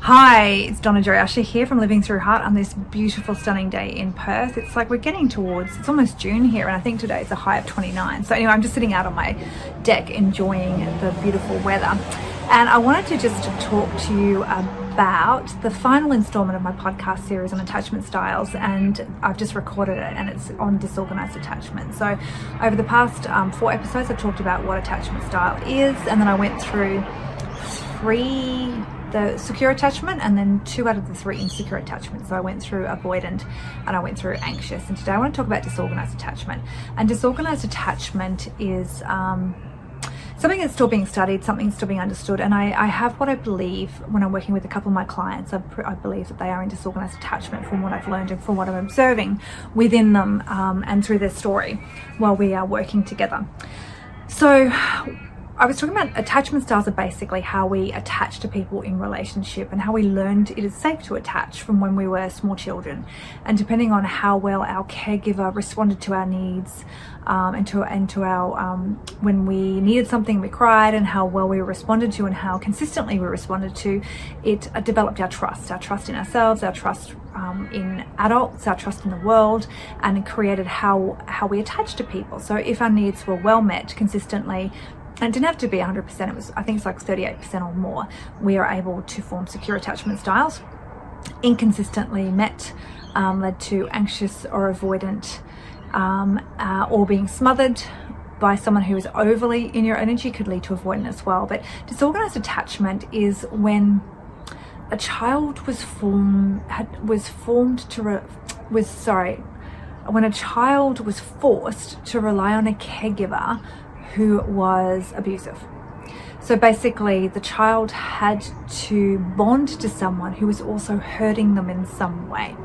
Hi, it's Donna Asher here from Living Through Heart on this beautiful, stunning day in Perth. It's like we're getting towards, it's almost June here, and I think today is a high of 29. So anyway, I'm just sitting out on my deck enjoying the beautiful weather. And I wanted to just talk to you about the final installment of my podcast series on attachment styles, and I've just recorded it, and it's on disorganized attachment. So over the past 4 episodes, I've talked about what attachment style is, and then I went through the secure attachment, and then 2 out of the 3 insecure attachments. So I went through avoidant and I went through anxious, and today I want to talk about disorganized attachment. And disorganized attachment is something that's still being studied, something that's still being understood, and I have what I believe when I'm working with a couple of my clients. I believe that they are in disorganized attachment from what I've learned and from what I'm observing within them and through their story while we are working together. So I was talking about attachment styles are basically how we attach to people in relationship and how we learned it is safe to attach from when we were small children. And depending on how well our caregiver responded to our needs and to our when we needed something, we cried, and how well we responded to and how consistently we responded to it, developed our trust in ourselves, our trust in adults, our trust in the world, and it created how we attach to people. So if our needs were well met consistently, and it didn't have to be 100%, it was, I think it's like 38% or more, we are able to form secure attachment styles. Inconsistently met led to anxious or avoidant, or being smothered by someone who is overly in your energy could lead to avoidant as well. But disorganized attachment is when a child when a child was forced to rely on a caregiver who was abusive. So basically the child had to bond to someone who was also hurting them in some way.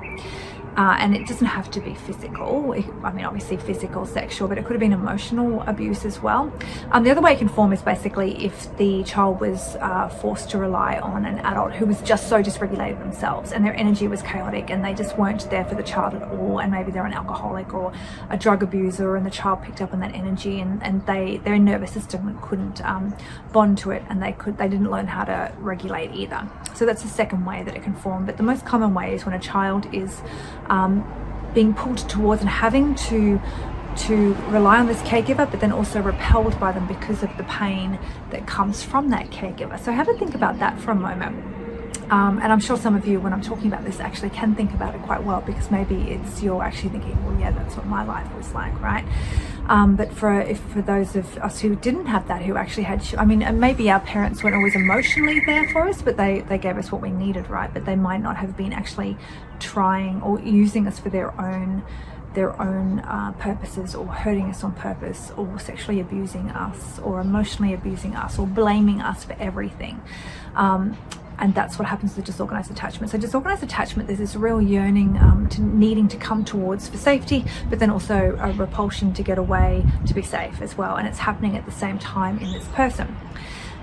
And it doesn't have to be physical. I mean, obviously physical, sexual, but it could have been emotional abuse as well. The other way it can form is basically if the child was forced to rely on an adult who was just so dysregulated themselves and their energy was chaotic and they just weren't there for the child at all, and maybe they're an alcoholic or a drug abuser, and the child picked up on that energy and their nervous system couldn't bond to it, and they didn't learn how to regulate either. So that's the second way that it can form. But the most common way is when a child is being pulled towards and having to rely on this caregiver, but then also repelled by them because of the pain that comes from that caregiver. So have a think about that for a moment. And I'm sure some of you, when I'm talking about this, actually can think about it quite well, because maybe you're actually thinking, well, yeah, that's what my life was like, right? But for those of us who didn't have that, who actually had, and maybe our parents weren't always emotionally there for us, but they gave us what we needed, right? But they might not have been actually trying or using us for their own purposes, or hurting us on purpose, or sexually abusing us, or emotionally abusing us, or blaming us for everything. And that's what happens with disorganized attachment. So disorganized attachment, there's this real yearning to needing to come towards for safety, but then also a repulsion to get away to be safe as well. And it's happening at the same time in this person.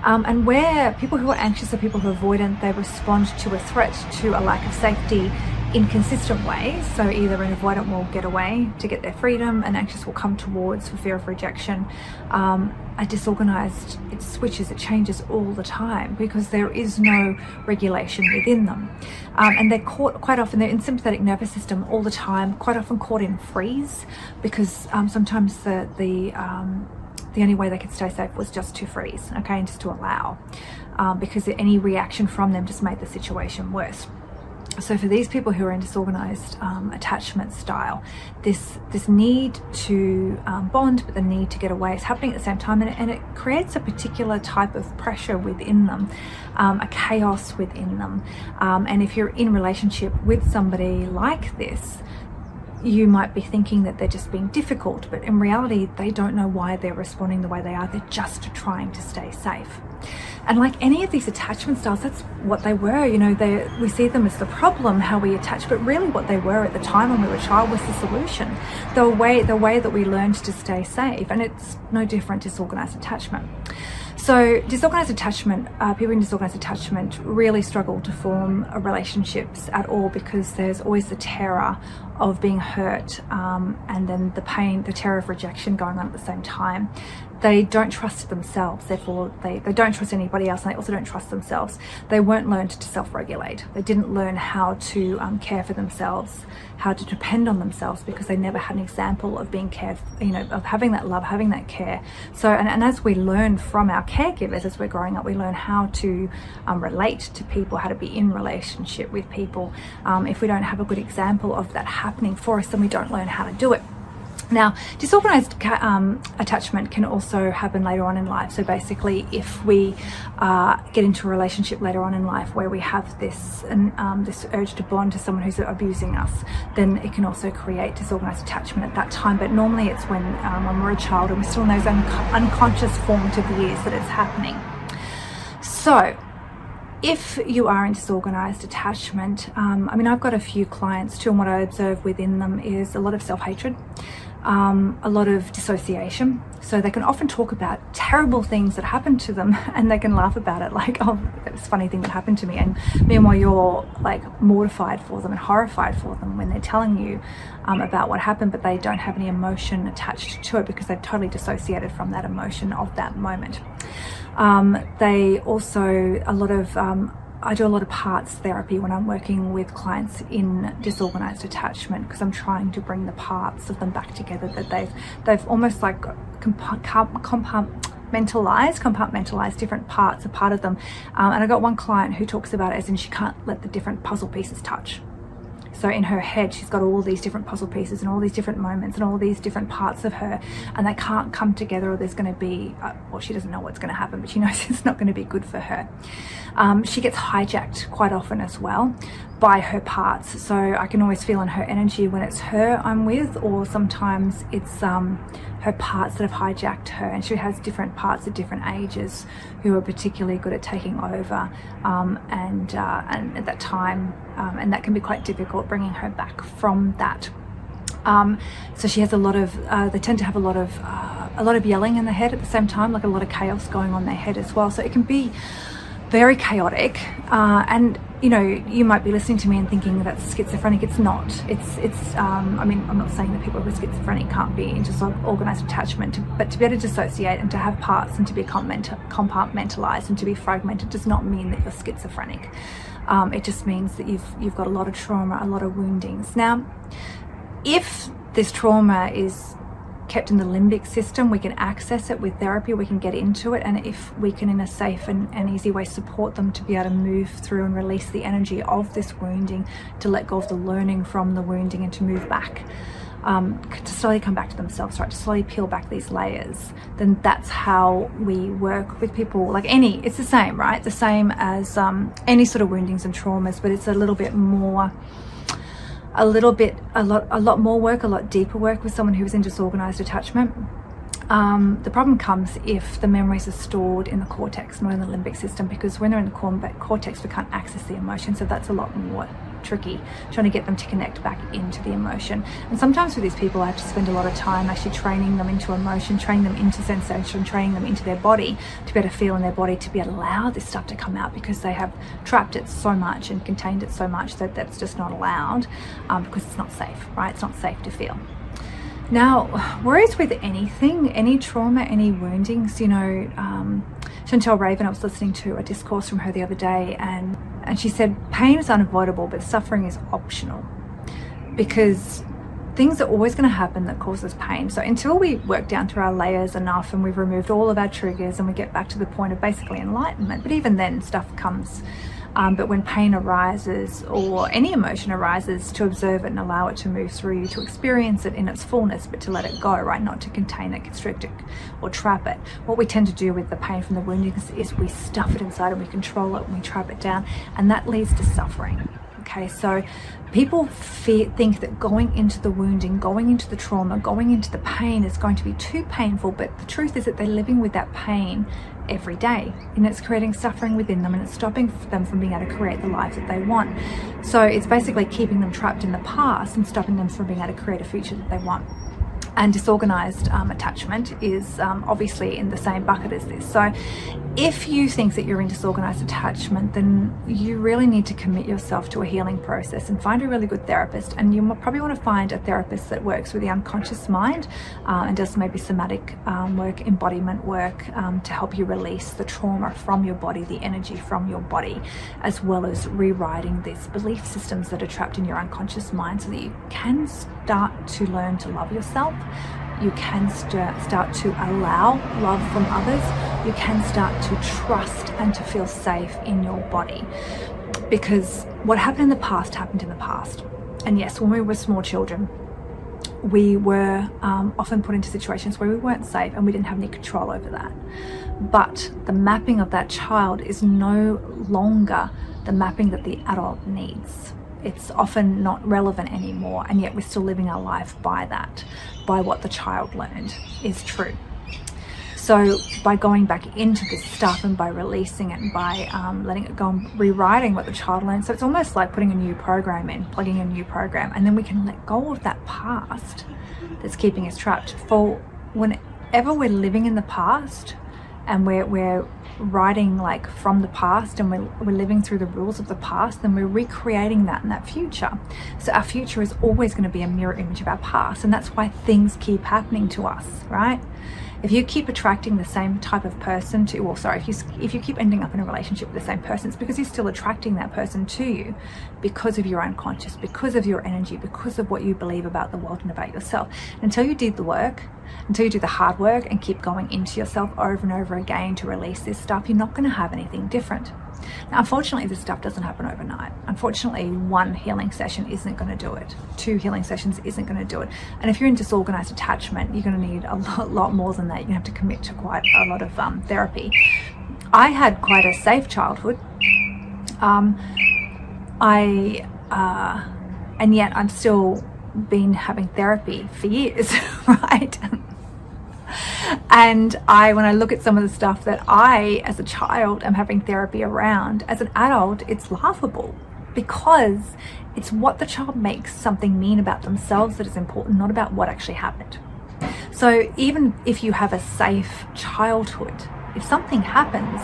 And where people who are anxious or people who are avoidant, they respond to a threat, to a lack of safety in consistent ways. So either an avoidant will get away to get their freedom, an anxious will come towards for fear of rejection. A disorganized, it switches, it changes all the time because there is no regulation within them. And they're caught quite often, they're in sympathetic nervous system all the time, quite often caught in freeze, because sometimes the only way they could stay safe was just to freeze, okay, and just to allow, because any reaction from them just made the situation worse. So for these people who are in disorganized attachment style, this need to bond, but the need to get away is happening at the same time, and it creates a particular type of pressure within them, a chaos within them. And if you're in relationship with somebody like this, you might be thinking that they're just being difficult, but in reality, they don't know why they're responding the way they are. They're just trying to stay safe. And like any of these attachment styles, that's what they were. We see them as the problem, how we attach, but really what they were at the time when we were a child was the solution. The way that we learned to stay safe, and it's no different to disorganized attachment. So disorganized attachment, people in disorganized attachment really struggle to form relationships at all, because there's always the terror of being hurt, and then the pain, the terror of rejection going on at the same time. they don't trust themselves, therefore they don't trust anybody else, and they also don't trust themselves. They weren't learned to self-regulate. They didn't learn how to care for themselves, how to depend on themselves, because they never had an example of being cared, of having that love, having that care. So, and as we learn from our caregivers as we're growing up, we learn how to relate to people, how to be in relationship with people. If we don't have a good example of that happening for us, then we don't learn how to do it. Now, disorganized attachment can also happen later on in life. So basically, if we get into a relationship later on in life where we have this urge to bond to someone who's abusing us, then it can also create disorganized attachment at that time. But normally it's when we're a child and we're still in those unconscious formative years that it's happening. So if you are in disorganized attachment, I've got a few clients too, and what I observe within them is a lot of self-hatred, a lot of dissociation. So they can often talk about terrible things that happened to them, and they can laugh about it, like, oh, it's a funny thing that happened to me. And meanwhile, you're like mortified for them and horrified for them when they're telling you about what happened, but they don't have any emotion attached to it because they've totally dissociated from that emotion of that moment. They also, I do a lot of parts therapy when I'm working with clients in disorganized attachment, because I'm trying to bring the parts of them back together that they've almost like compartmentalized different parts, a part of them. And I got one client who talks about it as in she can't let the different puzzle pieces touch. So in her head, she's got all these different puzzle pieces and all these different moments and all these different parts of her, and they can't come together, or there's going to be, she doesn't know what's going to happen, but she knows it's not going to be good for her. She gets hijacked quite often as well by her parts. So I can always feel in her energy when it's her I'm with, or sometimes it's her parts that have hijacked her, and she has different parts at different ages who are particularly good at taking over, and at that time, and that can be quite difficult bringing her back from that. So she has a lot of, they tend to have a lot of yelling in the head at the same time, like a lot of chaos going on in their head as well. So it can be very chaotic, and you might be listening to me and thinking that's schizophrenic. It's not. I'm not saying that people who are schizophrenic can't be in disorganized attachment, but to be able to dissociate and to have parts and to be compartmentalized and to be fragmented does not mean that you're schizophrenic. It just means that you've got a lot of trauma, a lot of woundings. Now, if this trauma is kept in the limbic system, we can access it with therapy, we can get into it, and if we can in a safe and easy way support them to be able to move through and release the energy of this wounding, to let go of the learning from the wounding and to move back, to slowly come back to themselves, right, to slowly peel back these layers, then that's how we work with people. Like it's the same, right, the same as any sort of woundings and traumas, but it's a little bit more, a lot more work, a lot deeper work with someone who's in disorganized attachment. The problem comes if the memories are stored in the cortex, not in the limbic system, because when they're in the cortex, we can't access the emotion. So that's a lot more tricky, trying to get them to connect back into the emotion. And sometimes with these people, I have to spend a lot of time actually training them into emotion, training them into sensation, training them into their body, to be able to feel in their body, to be able to allow this stuff to come out, because they have trapped it so much and contained it so much that that's just not allowed, because it's not safe, right? It's not safe to feel. Now, worries with anything, any trauma, any woundings, Chantel Raven, I was listening to a discourse from her the other day, and she said pain is unavoidable, but suffering is optional, because things are always going to happen that causes pain. So until we work down through our layers enough and we've removed all of our triggers and we get back to the point of basically enlightenment, but even then stuff comes. But when pain arises, or any emotion arises, to observe it and allow it to move through you, to experience it in its fullness, but to let it go, right? Not to contain it, constrict it, or trap it. What we tend to do with the pain from the wounding is we stuff it inside and we control it and we trap it down, and that leads to suffering. Okay, so people think that going into the wounding, going into the trauma, going into the pain is going to be too painful, but the truth is that they're living with that pain every day, and it's creating suffering within them, and it's stopping them from being able to create the life that they want. So it's basically keeping them trapped in the past and stopping them from being able to create a future that they want. And disorganized attachment is obviously in the same bucket as this. So if you think that you're in disorganized attachment, then you really need to commit yourself to a healing process and find a really good therapist. And you probably want to find a therapist that works with the unconscious mind and does maybe somatic work, embodiment work, to help you release the trauma from your body, the energy from your body, as well as rewriting these belief systems that are trapped in your unconscious mind, so that you can start to learn to love yourself. You can start to allow love from others. You can start to trust and to feel safe in your body. Because what happened in the past happened in the past. And yes, when we were small children, we were often put into situations where we weren't safe and we didn't have any control over that. But the mapping of that child is no longer the mapping that the adult needs. It's often not relevant anymore, and yet we're still living our life by that, by what the child learned is true. So by going back into this stuff and by releasing it and by letting it go and rewriting what the child learned, so it's almost like putting a new program in, plugging in a new program, and then we can let go of that past that's keeping us trapped. For whenever we're living in the past and we're writing like from the past and we're living through the rules of the past, then we're recreating that in that future. So our future is always going to be a mirror image of our past, and that's why things keep happening to us, right? If you keep attracting the same type of person to, if you keep ending up in a relationship with the same person, it's because you're still attracting that person to you because of your unconscious, because of your energy, because of what you believe about the world and about yourself. Until you did the work, until you do the hard work and keep going into yourself over and over again to release this stuff, you're not going to have anything different. Now, unfortunately, this stuff doesn't happen overnight. Unfortunately, one healing session isn't going to do it. 2 healing sessions isn't going to do it. And if you're in disorganized attachment, you're going to need a lot more than that. You're going to have to commit to quite a lot of therapy. I had quite a safe childhood. And yet I'm still been having therapy for years, right? And when I look at some of the stuff that I, as a child, am having therapy around, as an adult, it's laughable, because it's what the child makes something mean about themselves that is important, not about what actually happened. So even if you have a safe childhood, if something happens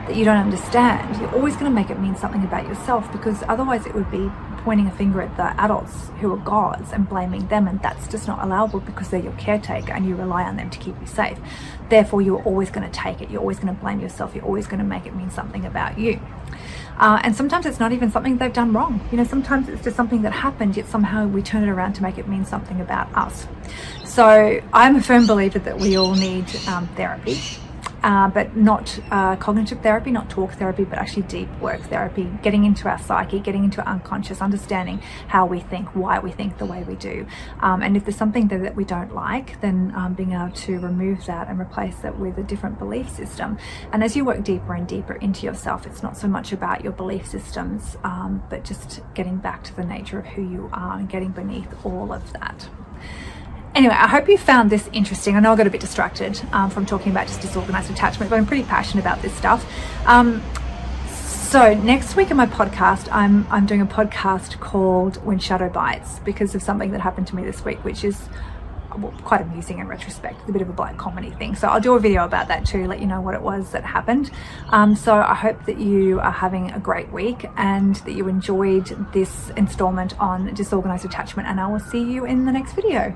that you don't understand, you're always going to make it mean something about yourself, because otherwise it would be pointing a finger at the adults who are gods and blaming them, and that's just not allowable, because they're your caretaker and you rely on them to keep you safe. Therefore, you're always going to take it, you're always going to blame yourself, you're always going to make it mean something about you. And sometimes it's not even something they've done wrong. You know, sometimes it's just something that happened, yet somehow we turn it around to make it mean something about us. So I'm a firm believer that we all need therapy. But not cognitive therapy, not talk therapy, but actually deep work therapy, getting into our psyche, getting into our unconscious, understanding how we think, why we think the way we do. And if there's something that we don't like, then being able to remove that and replace it with a different belief system. And as you work deeper and deeper into yourself, it's not so much about your belief systems, but just getting back to the nature of who you are and getting beneath all of that. Anyway, I hope you found this interesting. I know I got a bit distracted from talking about just disorganized attachment, but I'm pretty passionate about this stuff. So next week in my podcast, I'm doing a podcast called When Shadow Bites, because of something that happened to me this week, which is quite amusing in retrospect. It's a bit of a black comedy thing. So I'll do a video about that too, let you know what it was that happened. So I hope that you are having a great week and that you enjoyed this installment on disorganized attachment, and I will see you in the next video.